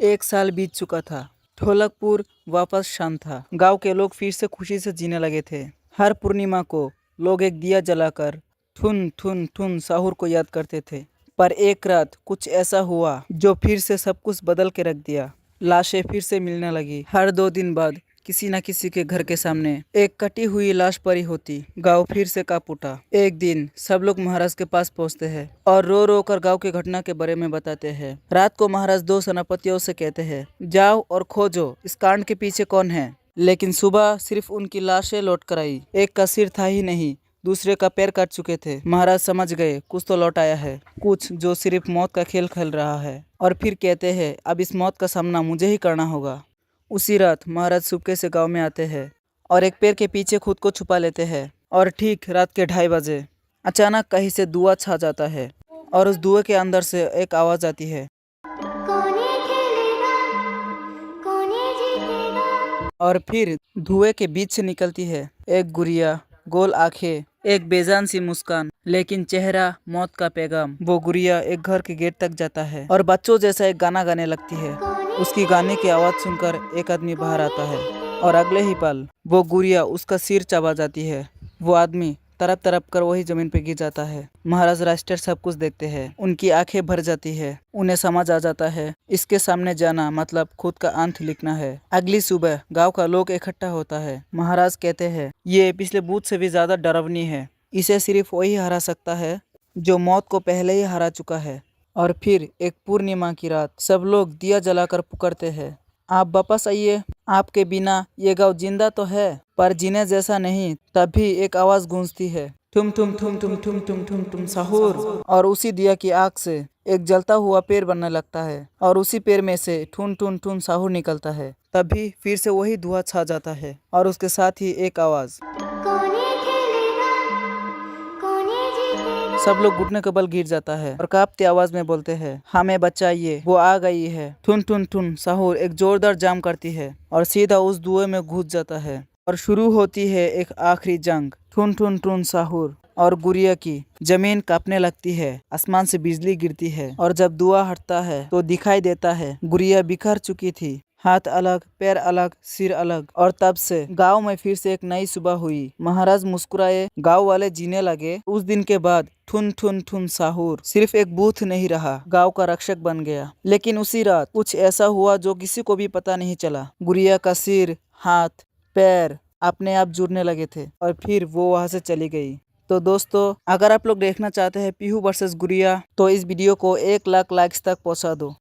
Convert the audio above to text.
एक साल बीत चुका था। ढोलकपुर वापस शांत था। गांव के लोग फिर से खुशी से जीने लगे थे। हर पूर्णिमा को लोग एक दिया जलाकर ठुन ठुन ठुन साहुर को याद करते थे। पर एक रात कुछ ऐसा हुआ जो फिर से सब कुछ बदल के रख दिया। लाशें फिर से मिलने लगी। हर 2 दिन बाद किसी न किसी के घर के सामने एक कटी हुई लाश पड़ी होती। गांव फिर से कांप उठा। एक दिन सब लोग महाराज के पास पहुंचते हैं और रो रो कर गांव की घटना के बारे में बताते हैं। रात को महाराज 2 सेनापतियों से कहते हैं, जाओ और खोजो इस कांड के पीछे कौन है। लेकिन सुबह सिर्फ उनकी लाशें लौट कर आई। एक का सिर था ही नहीं, दूसरे का पैर काट चुके थे। महाराज समझ गए कुछ तो लौट आया है, कुछ जो सिर्फ मौत का खेल खेल रहा है। और फिर कहते हैं, अब इस मौत का सामना मुझे ही करना होगा। उसी रात महाराज सुबह से गांव में आते हैं और एक पेड़ के पीछे खुद को छुपा लेते हैं। और ठीक रात के 2:30 बजे अचानक कहीं से धुआं छा जाता है और उस धुएं के अंदर से एक आवाज आती है, और फिर धुएं के बीच से निकलती है एक गुड़िया, गोल आंखें, एक बेजान सी मुस्कान, लेकिन चेहरा मौत का पैगाम। वो गुड़िया एक घर के गेट तक जाता है और बच्चों जैसा एक गाना गाने लगती है। उसकी गाने की आवाज सुनकर एक आदमी बाहर आता है और अगले ही पल वो गुड़िया उसका सिर चबा जाती है। वो आदमी तड़प तड़प कर वही जमीन पे गिर जाता है। महाराज राष्ट्र सब कुछ देखते हैं। उनकी आंखें भर जाती है। उन्हें समझ आ जाता है इसके सामने जाना मतलब खुद का अंत लिखना है। अगली सुबह गांव का लोग इकट्ठा होता है। महाराज कहते हैं, ये पिछले भूत से भी ज्यादा डरावनी है। इसे सिर्फ वही हरा सकता है जो मौत को पहले ही हरा चुका है। और फिर एक पूर्णिमा की रात सब लोग दिया जलाकर पुकारते हैं, आप वापस आइए, आपके बिना ये गांव जिंदा तो है पर जीने जैसा नहीं। तभी एक आवाज गूंजती है, ठुम ठुम ठुम ठुम ठुम ठुम ठुम ठुम साहुर। और उसी दिया की आग से एक जलता हुआ पेड़ बनने लगता है और उसी पेड़ में से ठुन ठुन ठुन साहुर निकलता है। तभी फिर से वही धुआं छा जाता है और उसके साथ ही एक आवाज। सब लोग घुटने के बल गिर जाता है और कांपती आवाज में बोलते हैं, हमें बचाइए, वो आ गई है। ठुन ठुन ठुन साहुर एक जोरदार जाम करती है और सीधा उस धुएं में घुस जाता है और शुरू होती है एक आखिरी जंग। ठुन ठुन ठुन साहुर और गुड़िया की। जमीन कांपने लगती है, आसमान से बिजली गिरती है और जब धुआं हटता है तो दिखाई देता है गुड़िया बिखर चुकी थी, हाथ अलग, पैर अलग, सिर अलग। और तब से गांव में फिर से एक नई सुबह हुई। महाराज मुस्कुराए, गांव वाले जीने लगे। उस दिन के बाद ठुन ठुन ठुन साहुर सिर्फ एक बूथ नहीं रहा, गांव का रक्षक बन गया। लेकिन उसी रात कुछ ऐसा हुआ जो किसी को भी पता नहीं चला। गुड़िया का सिर, हाथ, पैर अपने आप जुड़ने लगे थे और फिर वो वहां से चली गई। तो दोस्तों, अगर आप लोग देखना चाहते हैं पीहू वर्सेस गुड़िया तो इस वीडियो को 1 लाख लाइक्स तक पहुंचा दो।